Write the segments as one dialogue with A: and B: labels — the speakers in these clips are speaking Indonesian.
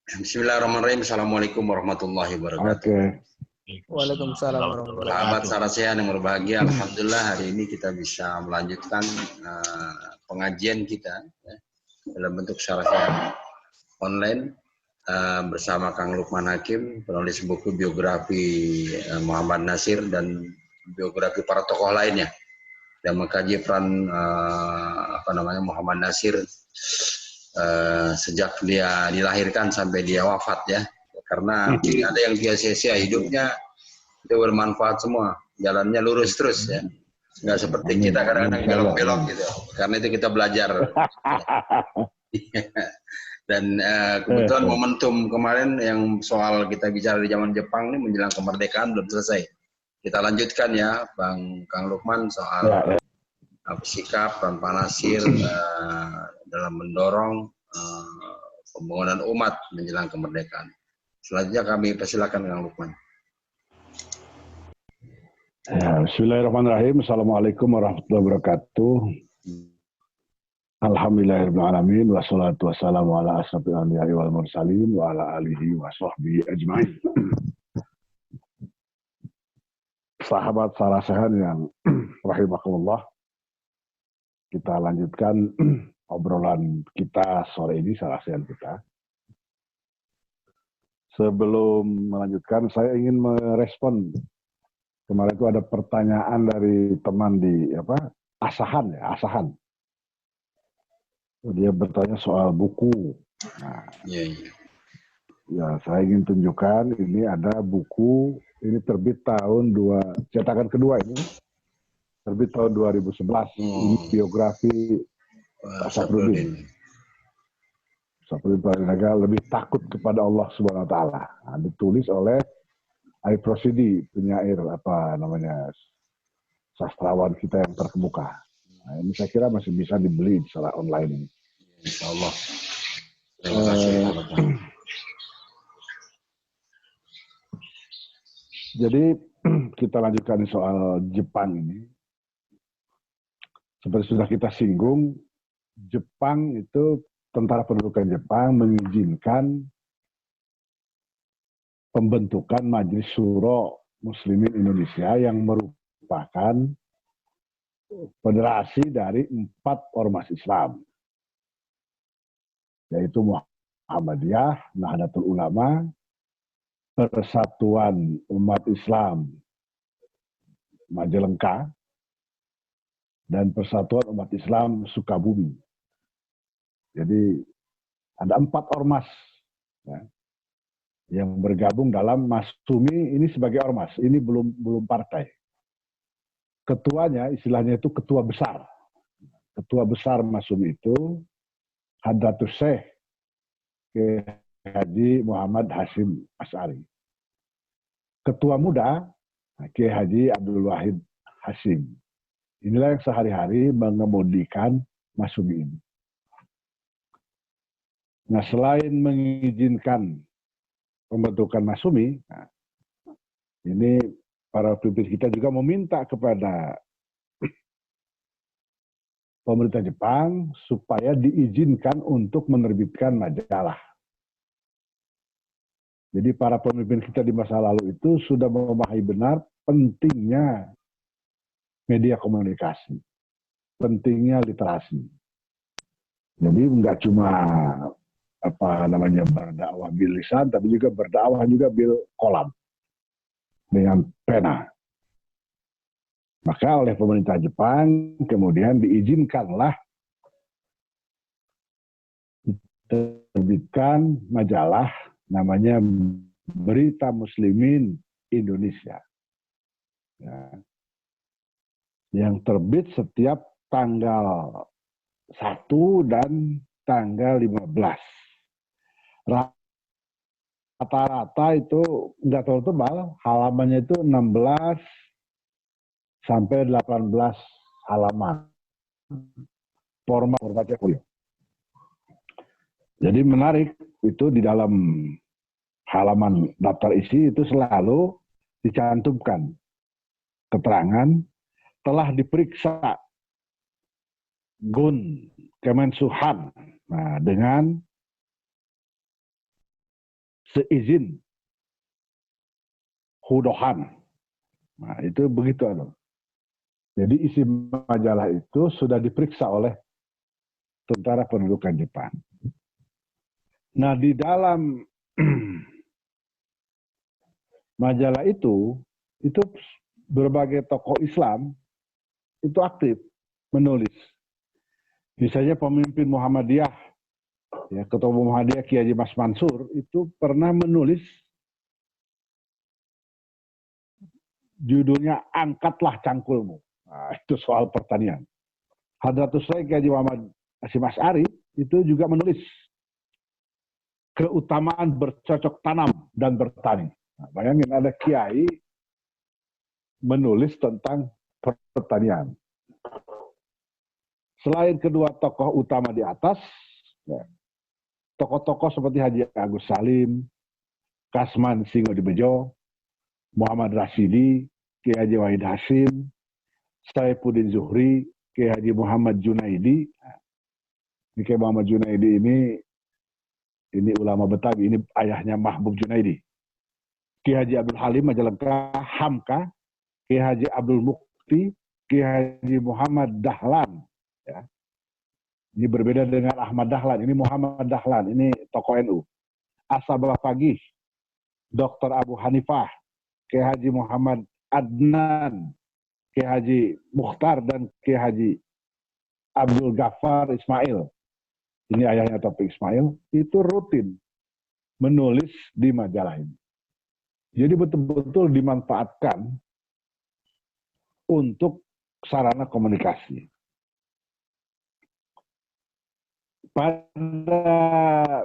A: Bismillahirrahmanirrahim. Assalamualaikum warahmatullahi wabarakatuh.
B: Oke.
C: Waalaikumsalam warahmatullahi
A: Sahabat
C: wabarakatuh.
A: Sarasehan yang berbahagia, alhamdulillah hari ini kita bisa melanjutkan pengajian kita ya, dalam bentuk Sarasehan online bersama Kang Lukman Hakim, penulis buku biografi Muhammad Nasir dan biografi para tokoh lainnya, dan mengkaji peran Muhammad Nasir sejak dia dilahirkan sampai dia wafat ya, karena tidak ada yang sia-sia hidupnya, itu bermanfaat semua, jalannya lurus terus ya, nggak seperti kita kadang-kadang belok-belok gitu, karena itu kita belajar. Dan kebetulan momentum kemarin yang soal kita bicara di zaman Jepang ini menjelang kemerdekaan belum selesai, kita lanjutkan ya Bang Kang Lukman soal sikap dan Pak Nasir dalam mendorong pembangunan umat menjelang kemerdekaan. Selanjutnya kami persilakan Kang Lukman.
B: Ya, Bismillahirrahmanirrahim. Assalamualaikum warahmatullahi wabarakatuh. Alhamdulillahirrahmanirrahim. Wassalatu wassalamu ala asrafil anbiya'i wal mursalin wa ala alihi wa sahbihi ajma'in. Sahabat Sarasehan yang rahimakumullah, kita lanjutkan obrolan kita sore ini, Sarasehan kita. Sebelum melanjutkan, saya ingin merespon. Kemarin itu ada pertanyaan dari teman di Asahan ya, Asahan. Dia bertanya soal buku. Nah, ya saya ingin tunjukkan ini ada buku, ini terbit cetakan kedua ini, terbit tahun 2011. Ini biografi Safruddin. Safruddin Prarinega, lebih takut kepada Allah Subhanahu Wa Taala. Nah, ditulis oleh Aib Rosidi, penyair sastrawan kita yang terkemuka. Nah, ini saya kira masih bisa dibeli secara online ini.
A: Insya Allah. Terima kasih.
B: Jadi kita lanjutkan soal Jepang ini. Seperti sudah kita singgung, Jepang itu, tentara pendudukan Jepang mengizinkan pembentukan Majelis Syuro Muslimin Indonesia yang merupakan federasi dari 4 ormas Islam, yaitu Muhammadiyah, Nahdlatul Ulama, Persatuan Umat Islam Majalengka, dan Persatuan Umat Islam Sukabumi. Jadi ada 4 ormas ya, yang bergabung dalam Masumi ini sebagai ormas. Ini belum partai. Ketuanya, istilahnya itu ketua besar. Ketua besar Masumi itu Hadratus Syekh Haji Muhammad Hashim Asy'ari. Ketua muda Kiai Haji Abdul Wahid Hashim. Inilah yang sehari-hari mengemudikan Masumi ini. Nah, selain mengizinkan pembentukan Masumi, nah, ini para pemimpin kita juga meminta kepada pemerintah Jepang supaya diizinkan untuk menerbitkan majalah. Jadi para pemimpin kita di masa lalu itu sudah memahami benar pentingnya media komunikasi, pentingnya literasi. Jadi nggak cuma berdakwah bil lisan, tapi juga berdakwah juga bil kolam, dengan pena. Maka oleh pemerintah Jepang kemudian diizinkanlah diterbitkan majalah namanya Berita Muslimin Indonesia. Ya. Yang terbit setiap tanggal 1 dan tanggal 15. Rata-rata itu nggak terlalu tebal, halamannya itu 16 sampai 18 halaman. Formatnya kuliah. Jadi menarik, itu di dalam halaman daftar isi itu selalu dicantumkan keterangan telah diperiksa Gun Kemensuhan, nah, dengan seizin hudohan. Nah, itu begitu. Jadi isi majalah itu sudah diperiksa oleh tentara pendudukan Jepang. Nah, di dalam majalah itu berbagai tokoh Islam itu aktif menulis. Misalnya pemimpin Muhammadiyah, ya, Ketua Muhammadiyah Kiai Haji Mas Mansur itu pernah menulis judulnya Angkatlah Cangkulmu. Nah, itu soal pertanian. Hadratus Syekh Kiai Haji Muhammad Hasyim Asy'ari itu juga menulis keutamaan bercocok tanam dan bertani. Nah, bayangin ada kiai menulis tentang pertanian. Selain kedua tokoh utama di atas, ya, tokoh-tokoh seperti Haji Agus Salim, Kasman Singodibedjo, Muhammad Rasidi, Kiai Haji Wahid Hasyim, Saifuddin Zuhri, Kiai Haji Muhammad Junaidi. Kiai Muhammad Junaidi ini ulama Betawi, ini ayahnya Mahbub Junaidi. Kiai Haji Abdul Halim Majalengka Hamka, Kiai Haji Abdul Mukti, Kiai Haji Muhammad Dahlan. Ya. Ini berbeda dengan Ahmad Dahlan, ini Muhammad Dahlan, ini tokoh NU. Ashabul Faqih, Dr. Abu Hanifah, Kiai Haji Muhammad Adnan, Kiai Haji Mukhtar, dan Kiai Haji Abdul Ghaffar Ismail. Ini ayahnya Taufik Ismail, itu rutin menulis di majalah ini. Jadi betul-betul dimanfaatkan untuk sarana komunikasi. Pada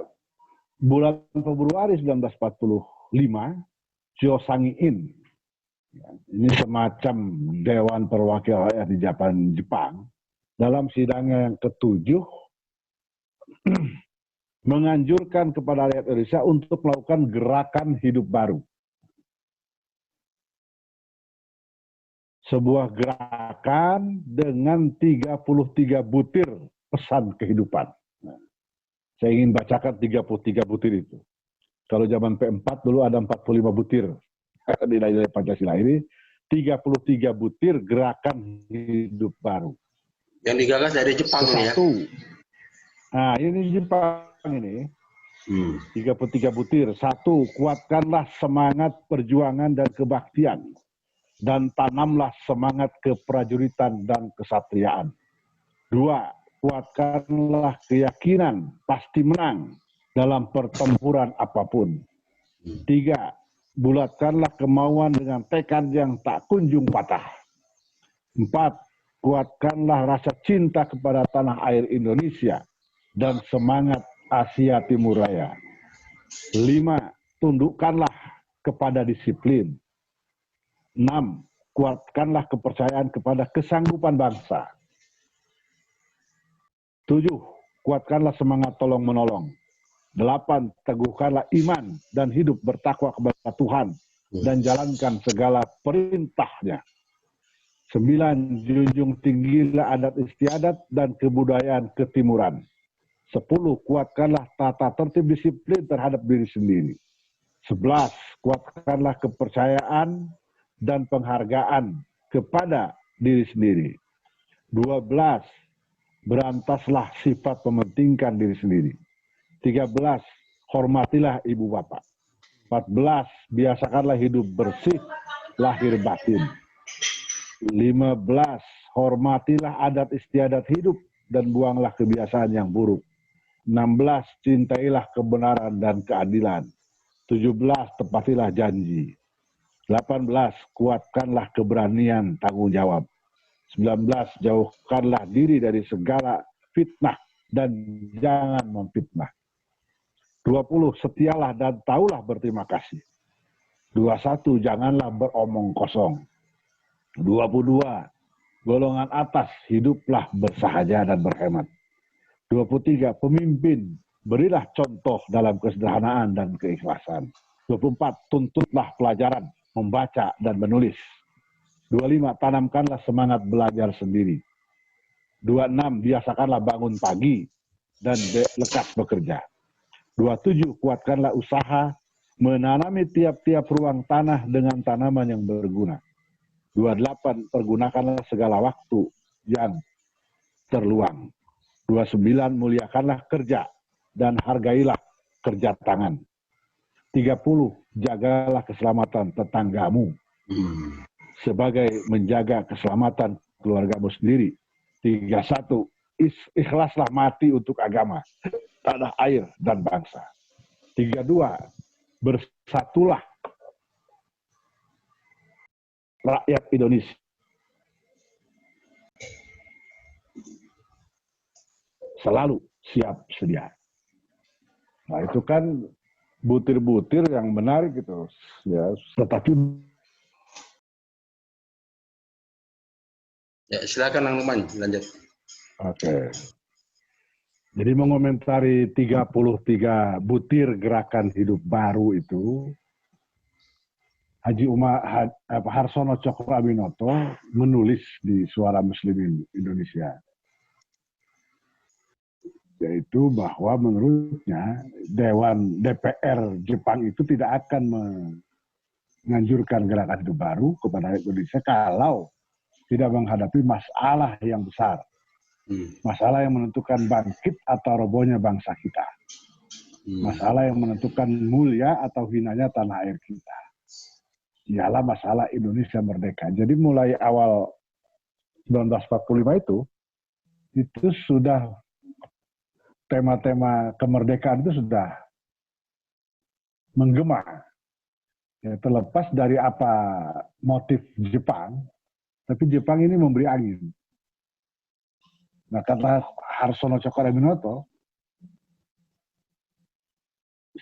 B: bulan Februari 1945, Chio Sangi-in, ini semacam Dewan Perwakilan Rakyat di Jepang, dalam sidangnya yang ke-7, menganjurkan kepada rakyat Indonesia untuk melakukan gerakan hidup baru. Sebuah gerakan dengan 33 butir pesan kehidupan. Nah, saya ingin bacakan 33 butir itu. Kalau zaman P4 dulu ada 45 butir. Nilai-nilai Pancasila ini 33 butir gerakan hidup baru.
A: Yang digagas dari Jepang ini ya?
B: Nah, ini Jepang ini. 33 butir. 1. Kuatkanlah semangat perjuangan dan kebaktian. Dan tanamlah semangat keprajuritan dan kesatriaan. 2. Kuatkanlah keyakinan pasti menang dalam pertempuran apapun. 3. Bulatkanlah kemauan dengan tekad yang tak kunjung patah. 4. Kuatkanlah rasa cinta kepada tanah air Indonesia dan semangat Asia Timur Raya. 5. Tundukkanlah kepada disiplin. 6. Kuatkanlah kepercayaan kepada kesanggupan bangsa. 7. Kuatkanlah semangat tolong-menolong. 8. Teguhkanlah iman dan hidup bertakwa kepada Tuhan dan jalankan segala perintahnya. 9. Junjung tinggilah adat istiadat dan kebudayaan ketimuran. 10. Kuatkanlah tata tertib disiplin terhadap diri sendiri. 11. Kuatkanlah kepercayaan dan penghargaan kepada diri sendiri. 12. Berantaslah sifat mementingkan diri sendiri. 13. Hormatilah ibu bapak. 14. Biasakanlah hidup bersih lahir batin. 15. Hormatilah adat istiadat hidup dan buanglah kebiasaan yang buruk. 16. Cintailah kebenaran dan keadilan. 17. Tepatilah janji. 18. Kuatkanlah keberanian tanggung jawab. 19. Jauhkanlah diri dari segala fitnah dan jangan memfitnah. 20. Setialah dan taulah berterima kasih. 21. Janganlah beromong kosong. 22. Golongan atas hiduplah bersahaja dan berhemat. 23. Pemimpin berilah contoh dalam kesederhanaan dan keikhlasan. 24. Tuntutlah pelajaran membaca dan menulis. 25. Tanamkanlah semangat belajar sendiri. 26. Biasakanlah bangun pagi dan lekas bekerja. 27. Kuatkanlah usaha menanami tiap-tiap ruang tanah dengan tanaman yang berguna. 28, pergunakanlah segala waktu yang terluang. 29, muliakanlah kerja dan hargailah kerja tangan. 30, jagalah keselamatan tetanggamu sebagai menjaga keselamatan keluargamu sendiri. 31, ikhlaslah mati untuk agama, tanah air, dan bangsa. 32, bersatulah rakyat Indonesia. Selalu siap sedia. Nah, itu kan butir-butir yang menarik gitu. Ya, tetapi
A: ya, silakan Kang Lukman, lanjut.
B: Oke. Jadi mengomentari 33 butir gerakan hidup baru itu, Haji Harsono Tjokroaminoto menulis di Suara Muslimin Indonesia, yaitu bahwa menurutnya DPR Jepang itu tidak akan menganjurkan gerakan hidup baru kepada Indonesia kalau tidak menghadapi masalah yang besar. Masalah yang menentukan bangkit atau robohnya bangsa kita. Masalah yang menentukan mulia atau hinanya tanah air kita. Ialah masalah Indonesia merdeka. Jadi mulai awal 1945 itu sudah tema-tema kemerdekaan itu sudah menggema. Ya, terlepas dari apa motif Jepang, tapi Jepang ini memberi angin. Nah, kata Harsono Tjokroaminoto,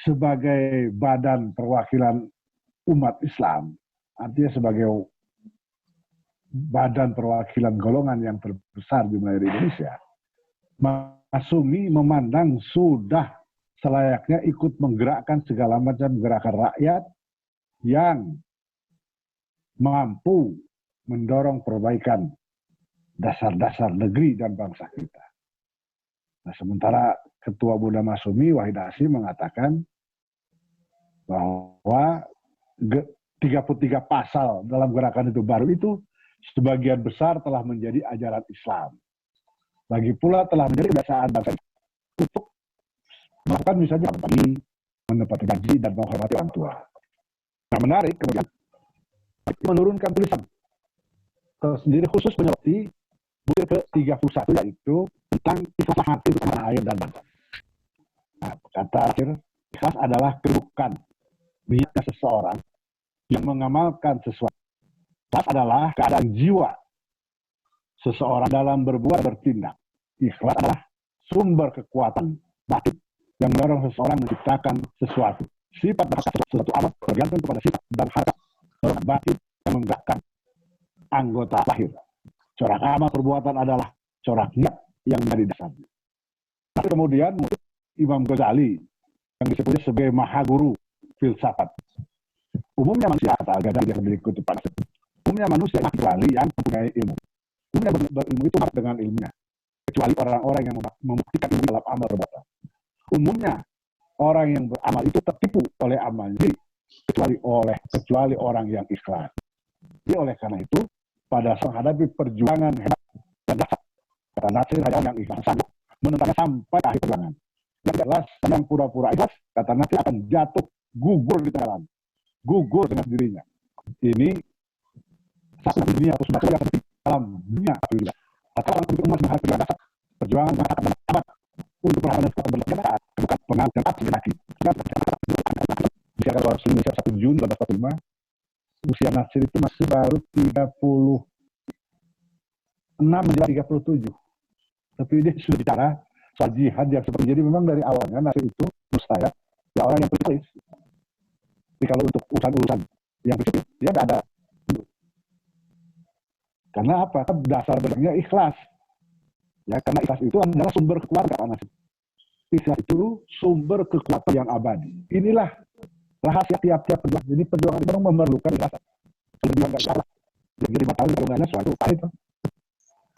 B: sebagai badan perwakilan umat Islam, artinya sebagai badan perwakilan golongan yang terbesar di wilayah Indonesia, Masumi memandang sudah selayaknya ikut menggerakkan segala macam gerakan rakyat yang mampu mendorong perbaikan dasar-dasar negeri dan bangsa kita. Nah, sementara Ketua Bunda Masumi, Wahid Hasyim, mengatakan bahwa 33 pasal dalam gerakan itu baru itu sebagian besar telah menjadi ajaran Islam. Lagi pula telah menjadi kebiasaan bangsa untuk melakukan misalnya pagi, menepati gaji, dan menghormati orang tua. Nah, menarik kemudian menurunkan tulisan sendiri khusus menyoroti butir ke-31, yaitu tentang ikhlas hati tanah air dan bangsa. Nah, kata akhir, ikhlas adalah kedudukan niatnya seseorang yang mengamalkan sesuatu. Ikhlas adalah keadaan jiwa seseorang dalam berbuat bertindak. Ikhlas adalah sumber kekuatan batin yang mendorong seseorang menciptakan sesuatu. Sifat dan hakikat sesuatu amat tergantung kepada sifat dan hakikat dorongan batin yang menggerakkan anggota lahir. Corak amal perbuatan adalah corak niat yang menjadi dasarnya. Tapi kemudian Imam Ghazali yang disebutnya sebagai mahaguru filsafat. Umumnya manusia, kata Al-Ghazali yang memiliki kutip panas, umumnya manusia kecuali yang mempunyai ilmu. Umumnya berilmu itu sama dengan ilmunya, kecuali orang-orang yang membuktikan ilmu dalam amal perbuatan. Umumnya orang yang beramal itu tertipu oleh amalnya, kecuali orang yang ikhlas. Jadi oleh karena itu, pada saat menghadapi perjuangan hebat dan dasar, kata Nasir, hanya yang ikhlas sanggup menentangnya sampai akhir perjuangan. Yang jelas, yang pura-pura ikhlas, kata Nasir, akan jatuh gugur di tengah jalan, gugur dengan dirinya. Ini satu dunia atau sudah penting dalam dunia juga. Atau orang untuk umat menghadapi perjuangan masyarakat amat untuk perhatian dan keberlanjutan bukan pengaruh dan aksi lagi. Bisa kalau Indonesia 1 Juni 1945, usia Nasir itu masih baru 36 menjelang 37. Tapi dia sudah bicara soal jihad yang seperti, jadi memang dari awalnya Nasir itu menurut saya ya orang yang prinsip. Tapi kalau untuk urusan-urusan yang prinsip dia nggak ada. Karena apa? Dasar benarnya ikhlas. Ya, karena ikhlas itu adalah sumber kekuatan Nasir. Ikhlas itu sumber kekuatan yang abadi. Inilah rahasia tiap-tiap perjuangan. Jadi perjuangan itu memerlukan ikhlas. Kalau dia nggak salah, jadi 5 tahun perjuangannya suatu pahit.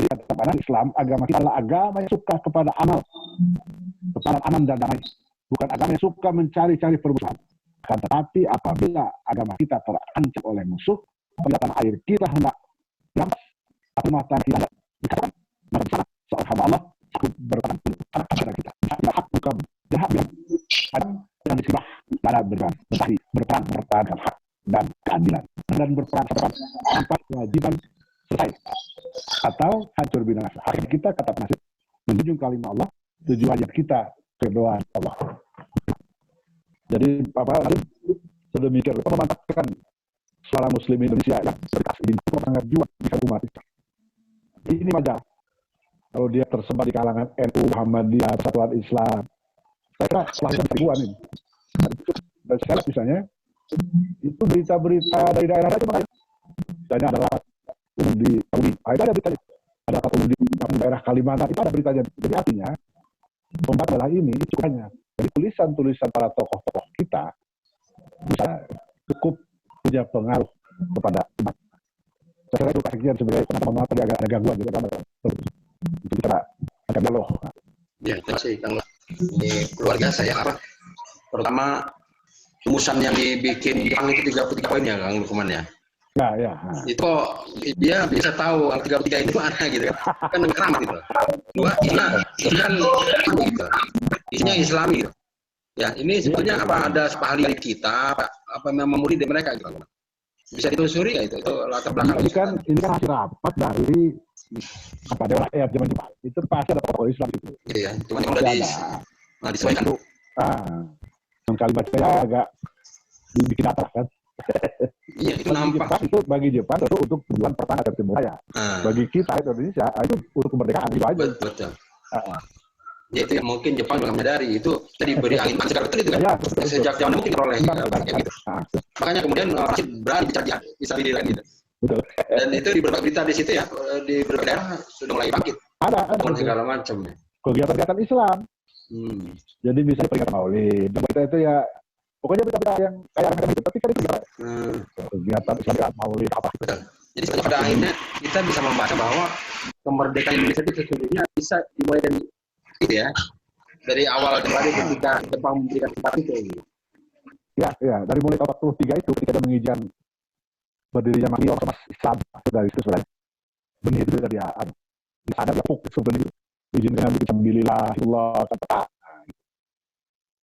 B: Jadi kata Islam, agama kita adalah agama yang suka kepada amal, kepada aman dan damai. Bukan agama yang suka mencari-cari permusuhan. Akan tetapi apabila agama kita terancam oleh musuh, apabila tanah air kita hendak berampas, atau mata kita hendak dikatakan, maka sana seorang hamba Allah cukup bertahan untuk anak kepada kita. Tidak hak bukan jahat bilang yang disibah pada berperang hak dan keadilan dan berperang tanpa kewajiban selesai atau hancur binasa. Akhirnya kita kata penasihat menjunjung kalimat Allah, tujuannya kita berdoa Allah. Jadi tadi sedemikian rupa memantapkan suara Muslim Indonesia yang berdikasi sangat jiwa di umat Islam. Ini aja. Kalau dia tersebar di kalangan NU, Muhammadiyah, Persatuan Islam, saya kira selahkan ribuan ini. Dan sekarang misalnya, itu berita-berita dari daerah itu makanya. Misalnya ada rapat umum di Saudi, ada beritanya. Ada rapat umum di daerah Kalimantan, itu ada beritanya. Jadi artinya, pembahasan adalah ini cukup banyak. Jadi tulisan-tulisan para tokoh-tokoh kita bisa cukup punya pengaruh kepada umat. Saya kira itu kajian sebagai penonton tadi agak gangguan gitu kan. Itu kita agak belok.
A: Ya, terima kasih Kang. Ini keluarga saya pertama rumusan yang dibikin Jepang itu 33 poin ya Kang Lukman ya.
B: Ya.
A: Itu dia bisa tahu 33 itu mana gitu kan. Kan keramat gitu. Dua, isinya gitu. Isinya Islami gitu. Ya, ini sebetulnya apa ada ahli kita apa memang murid dari mereka gitu. Bisa ditelusuri ya itu latar belakang.
B: Ini kan hasil rapat dari apa dewan rakyat zaman Jepang. Itu pasti ada tokoh Islam itu.
A: Iya, cuma yang udah disesuaikan.
B: Yang kalimat saya agak dibikin atas kan.
A: Iya, itu nampak.
B: Bagi Jepang itu untuk tujuan pertahanan dan timur raya. Bagi kita Indonesia itu untuk kemerdekaan itu aja.
A: Betul. Ya itu yang mungkin Jepang juga menyadari itu tadi beri angin sekarang itu kan. Ya, sejak zaman mungkin oleh gitu. Makanya kemudian berani bisa dilihat gitu.
B: Betul.
A: Dan itu di berbagai berita di situ ya, di berbagai daerah sudah mulai bangkit.
B: Ada
A: segala macam.
B: Kegiatan Islam. Jadi bisa peringatan Maulid. Dan kita itu ya pokoknya berita-berita yang kayak itu, tapi kan itu kegiatan Islam Maulid apa.
A: Betul. Jadi pada akhirnya kita bisa membaca bahwa kemerdekaan Indonesia itu sesungguhnya bisa dimulai dari itu ya. Dari awal kembali ketika Jepang memberikan tempat itu.
B: Ya, dari mulai tahun 43 itu ketika ada mengizinkan berdirinya Maki Ormas Islam dari itu sebenarnya benih itu dari di sana dia sebenarnya izinkan bikin alhamdulillah Allah kata.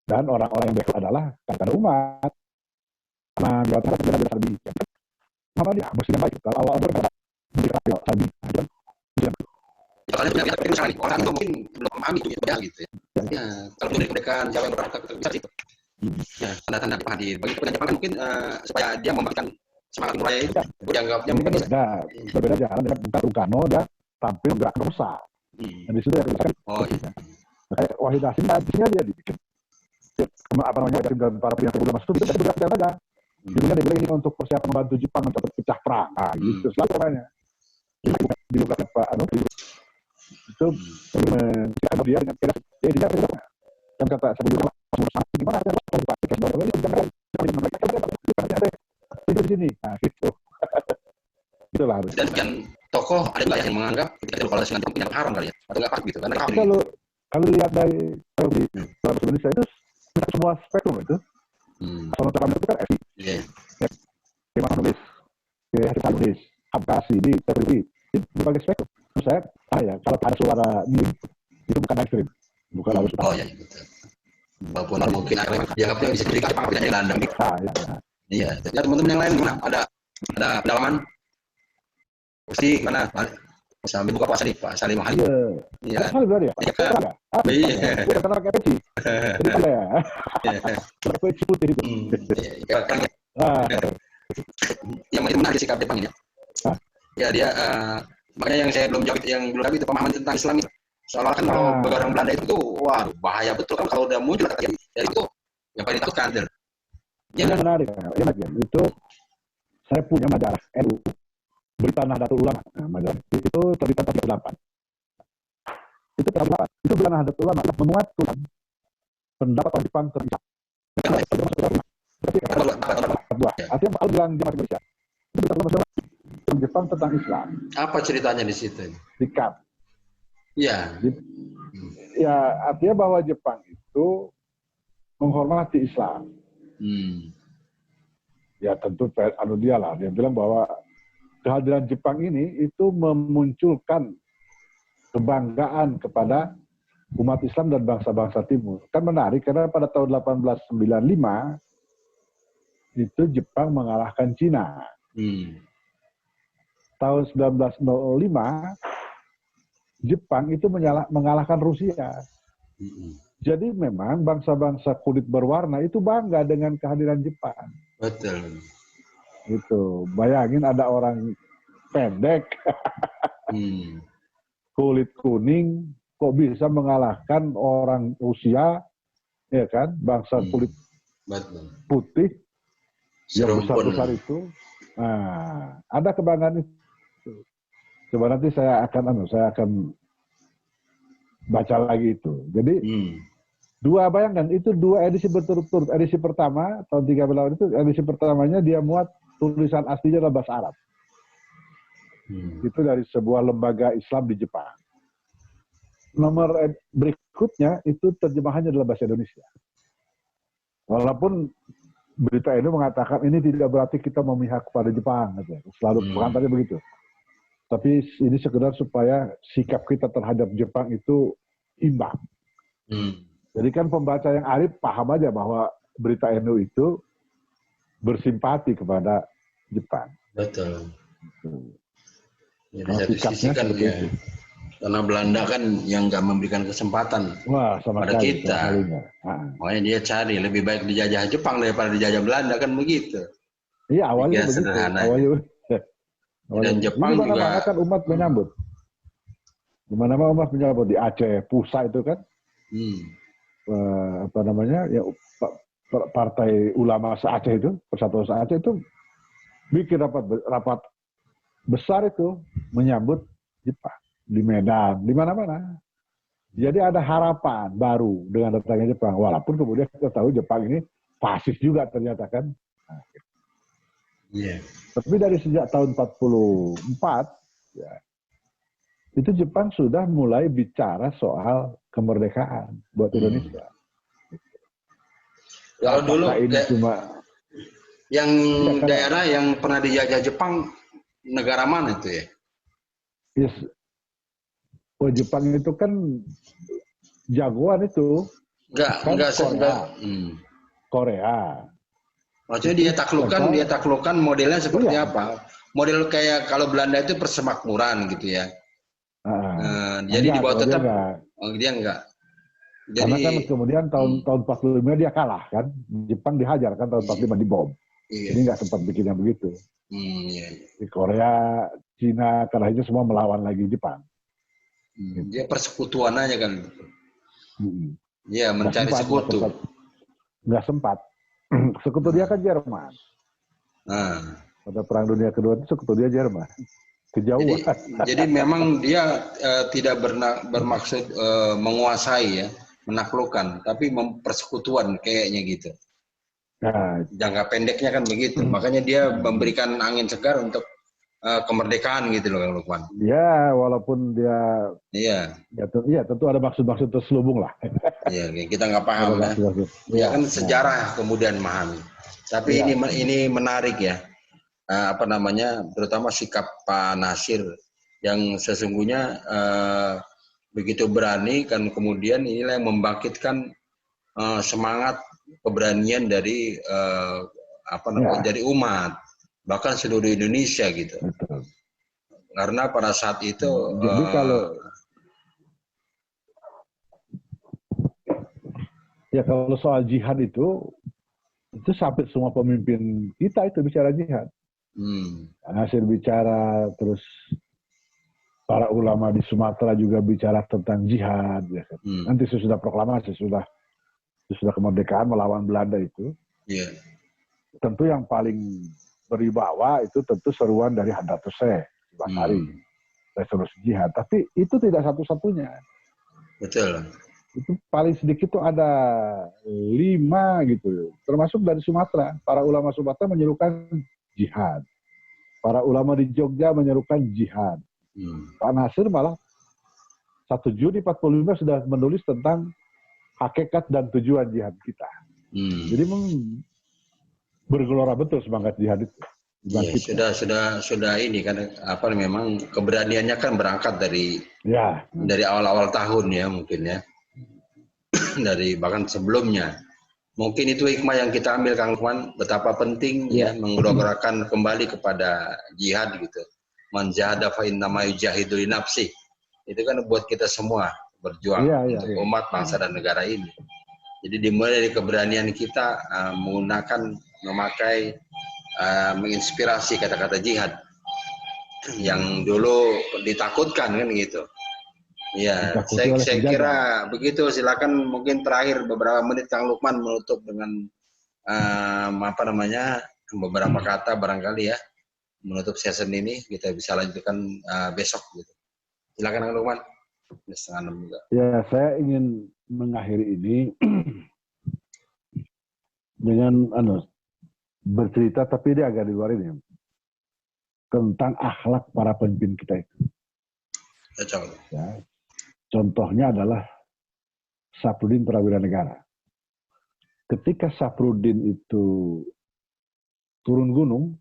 B: Dan orang-orang yang berikut adalah kata umat. Nah, buat apa kita bisa lebih? Apa dia mesti yang baik kalau Allah berkata berkata tadi.
A: Kalau itu sekali orang itu mungkin belum memahami itu gitu ya. Ya, kalau dari kemerdekaan siapa yang berhak itu bisa itu. Ya, tanda-tanda hadir. Bagi Jepang kan mungkin supaya dia membagikan semangat mulai itu dianggapnya mungkin
B: berbeda jalan dengan Bung Karno dia tampil gerak rusak. Dan di situ ya kita kan kayak Wahid Hasim tadinya dia dibikin apa namanya dari para pihak yang masuk itu bergerak aja. Jadinya dia bilang ini untuk persiapan membantu Jepang untuk pecah perang. Gitu selalu namanya. Di beberapa Pak itu dia dengan dia kan kata sebelumnya gimana ada itu di sini. Nah, gitu. Itulah harus.
A: Dan tokoh ada nggak yang menganggap ketika kalau dengan Jepang yang haram kali ya atau nggak pas gitu karena
B: kalau lihat dari Indonesia itu semua spektrum itu kalau terang itu kan nulis nulis Abkasi di berbagai spektrum. Saya kalau ada suara ini itu bukan ekstrim, bukan harus.
A: Oh ya, betul. Walaupun mungkin dianggapnya bisa jadi Jepang tidak Belanda. Iya. Ya teman-teman yang lain gimana? Ada pendalaman? Pasti mana? Sambil buka puasa nih, Pak Salim Mahali.
B: Iya. Salim berarti ya? Iya. Kita kenal kayak peci. Itu ya. Peci putih itu.
A: Yang menarik sikap Jepang ini. Ya dia makanya yang saya belum jawab yang belum lagi itu pemahaman tentang Islam itu. Soalnya kan kalau orang Belanda itu wah bahaya betul kan kalau udah muncul kata dari itu yang paling ditakutkan dia.
B: Yang menarik ya, itu saya punya majalah NU Berita Nahdlatul Ulama. Nah, majalah itu terbitan tahun 38. Itu Berita Nahdlatul Ulama memuat pendapat orang Jepang terisap. Artinya kalau bilang di Indonesia itu Jepang tentang Islam.
A: Apa ceritanya di situ?
B: Sikap.
A: Iya.
B: Ya, artinya bahwa Jepang itu menghormati Islam. Ya tentu dia lah. Dia bilang bahwa kehadiran Jepang ini itu memunculkan kebanggaan kepada umat Islam dan bangsa-bangsa Timur. Kan menarik karena pada tahun 1895 itu Jepang mengalahkan Cina. Tahun 1905 Jepang itu mengalahkan Rusia. Jadi memang bangsa-bangsa kulit berwarna itu bangga dengan kehadiran Jepang.
A: Betul.
B: Itu bayangin ada orang pendek, kulit kuning, kok bisa mengalahkan orang Rusia, ya kan? Bangsa kulit putih yang besar-besar itu. Nah, ada kebanggaan itu. Coba nanti saya akan baca lagi itu. Jadi bayangkan itu dua edisi berturut-turut. Edisi pertama tahun 38 itu edisi pertamanya dia muat tulisan aslinya dalam bahasa Arab. Itu dari sebuah lembaga Islam di Jepang. Nomor berikutnya itu terjemahannya dalam bahasa Indonesia. Walaupun berita ini mengatakan ini tidak berarti kita memihak kepada Jepang, selalu pengantarnya begitu. Tapi ini sekedar supaya sikap kita terhadap Jepang itu imbang. Jadi kan pembaca yang arif paham aja bahwa berita NU itu bersimpati kepada Jepang.
A: Betul. Ya,
B: Nah,
A: di satu sisi kan ya, karena Belanda kan yang nggak memberikan kesempatan pada kita. Makanya dia cari lebih baik dijajah Jepang daripada dijajah Belanda, kan begitu.
B: Iya, awalnya begitu.
A: Dan Jepang
B: juga mana-mana kan umat menyambut. Di mana-mana umat menyambut. Di Aceh, Pusa itu kan. Ya, Partai Ulama se-Aceh itu, Persatuan se-Aceh itu bikin rapat besar itu menyambut Jepang di Medan, di mana-mana. Jadi ada harapan baru dengan datangnya Jepang. Walaupun kemudian kita tahu Jepang ini fasis juga ternyata kan. Tapi dari sejak tahun 44, ya, itu Jepang sudah mulai bicara soal kemerdekaan buat Indonesia.
A: Kalau dulu
B: ini cuma
A: yang daerah yang pernah dijajah Jepang negara mana itu ya?
B: Yes. Jepang itu kan jagoan itu.
A: Enggak
B: Korea.
A: Maksudnya dia taklukkan modelnya seperti apa? Model kayak kalau Belanda itu persemakmuran gitu ya. Jadi di bawah tetap dia enggak. Jadi,
B: karena kan kemudian tahun 45 dia kalah kan. Jepang dihajar kan tahun 45 dibom. Jadi nggak sempat bikin yang begitu. Di Korea, Cina, kalahnya semua melawan lagi Jepang.
A: Dia persekutuan aja kan. Dia mencari sekutu.
B: Nggak sempat. Sekutu dia kan Jerman. Pada Perang Dunia Kedua itu sekutu dia Jerman. Kejauhan.
A: Jadi memang dia tidak bermaksud menguasai ya, menaklukkan, tapi mempersekutuan kayaknya gitu. Jangka pendeknya kan begitu. Makanya dia memberikan angin segar untuk kemerdekaan gitu loh, Kang Lukman.
B: Ya, walaupun dia tentu ada maksud-maksud terselubung lah.
A: Iya, kita nggak paham ya. Ya kan sejarah kemudian memahami. Tapi ini menarik ya. Terutama sikap Pak Nasir yang sesungguhnya begitu berani, kan kemudian inilah yang membangkitkan semangat keberanian dari dari umat, bahkan seluruh Indonesia gitu.
B: Betul.
A: Karena pada saat itu
B: jadi kalau soal jihad itu sampai semua pemimpin kita itu bicara jihad. Nasir bicara, terus para ulama di Sumatera juga bicara tentang jihad. Ya. Nanti sesudah proklamasi, sesudah kemerdekaan melawan Belanda itu, tentu yang paling berwibawa itu tentu seruan dari Hadratus Syekh Basari, resolusi jihad. Tapi itu tidak satu-satunya.
A: Betul.
B: Itu paling sedikit itu ada 5 gitu, termasuk dari Sumatera. Para ulama Sumatera menyerukan jihad. Para ulama di Jogja menyerukan jihad. Pak Nasir malah 1 Juni 45 sudah menulis tentang hakikat dan tujuan jihad kita. Jadi bergelora betul semangat jihad itu.
A: Iya, sudah ini kan apa memang keberaniannya kan berangkat dari awal-awal tahun ya mungkin ya. Dari bahkan sebelumnya. Mungkin itu hikmah yang kita ambil Kang Lukman, betapa penting ya menggelorakan kembali kepada jihad gitu. Man jahada fa innama yujahidu li nafsi. Itu kan buat kita semua berjuang untuk umat, bangsa dan negara ini. Jadi dimulai dari keberanian kita memakai menginspirasi kata-kata jihad yang dulu ditakutkan kan gitu. Ya, saya kira begitu. Silakan mungkin terakhir beberapa menit Kang Lukman menutup dengan beberapa kata barangkali ya menutup session ini. Kita bisa lanjutkan besok gitu. Silakan Kang Lukman. 5:30 juga.
B: Ya, saya ingin mengakhiri ini dengan bercerita, tapi dia agak di luar ini, tentang akhlak para pemimpin kita itu. Ya, contohnya adalah Saprudin Prawira Negara. Ketika Saprudin itu turun gunung,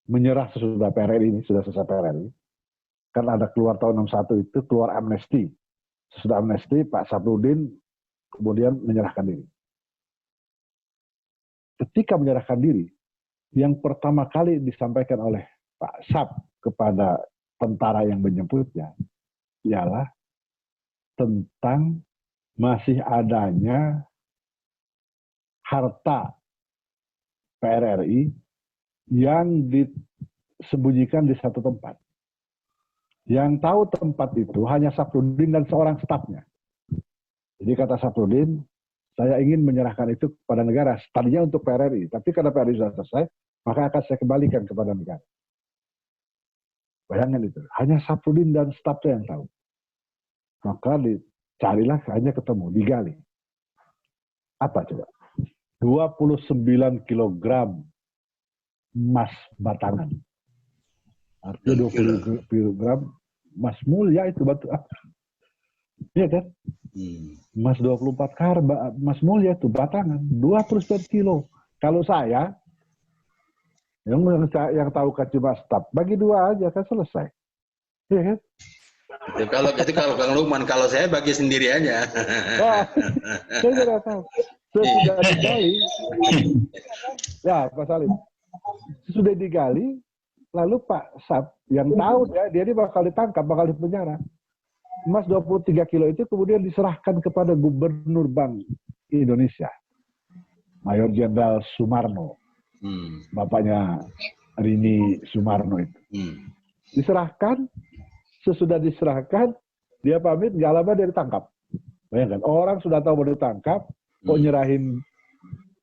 B: menyerah sesudah PRRI ini, sudah selesai PRRI, kan ada keluar tahun 61 itu, keluar amnesti. Sesudah amnesti, Pak Saprudin kemudian menyerahkan diri. Ketika menyerahkan diri, yang pertama kali disampaikan oleh Pak Sap kepada tentara yang menjemputnya ialah tentang masih adanya harta PRRI yang disembunyikan di satu tempat. Yang tahu tempat itu hanya Saprudin dan seorang stafnya. Jadi kata Saprudin, saya ingin menyerahkan itu kepada negara. Tadinya untuk PRRI, tapi karena PRRI sudah selesai, maka akan saya kembalikan kepada negara. Bayangkan itu, hanya Saprudin dan stafnya yang tahu. Maka dicarilah, hanya ketemu, digali. Apa coba? 29 kilogram emas batangan. Artinya 20 kilogram emas mulia itu batu. Iya kan? Emas 24 karat, emas mulia itu batangan. 29 kilo. Kalau saya, yang tahu kan cuma staf, bagi dua aja kan selesai. Iya kan?
A: Itu kalau Kang Lukman, kalau saya bagi sendiri aja.
B: Nah, saya tidak tahu. Sudah digali. Ya, Pak Salim. Sudah digali, lalu Pak Sap yang tahu dia ini bakal ditangkap, bakal dipenjara. Emas 23 kilo itu kemudian diserahkan kepada Gubernur Bank Indonesia, Mayor Jenderal Sumarno, bapaknya Rini Sumarno itu. Diserahkan, sesudah diserahkan, dia pamit, nggak lama dia ditangkap. Bayangkan, orang sudah tahu mau ditangkap, kok nyerahin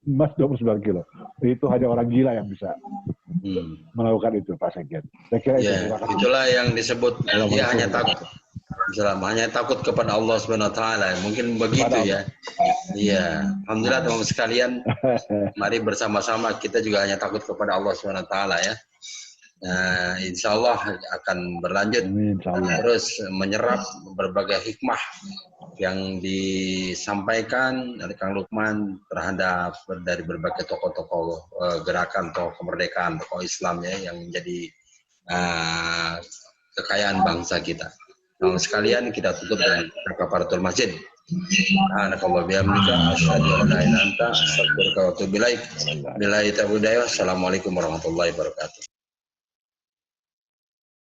B: emas 29 kilo. Itu hanya orang gila yang bisa melakukan itu, Pak Sekjen. Saya kira itu.
A: Itulah yang disebut, dia hanya takut kepada Allah Subhanahu Wa Taala. Mungkin begitu ya. Iya. Alhamdulillah teman-teman sekalian, mari bersama-sama kita juga hanya takut kepada Allah Subhanahu Wa Taala ya. Nah, insya Allah akan berlanjut terus menyerap berbagai hikmah yang disampaikan oleh Kang Lukman terhadap dari berbagai tokoh-tokoh gerakan tokoh kemerdekaan, tokoh Islam ya, yang menjadi kekayaan bangsa kita. Nah, sekalian kita tutup dengan kafaratul masjid. Subhanakallah bihamdika asyhadu an la ilaha illa anta astaghfiruka wa atubu ilaik. Billahi taufiq. Assalamualaikum warahmatullahi wabarakatuh.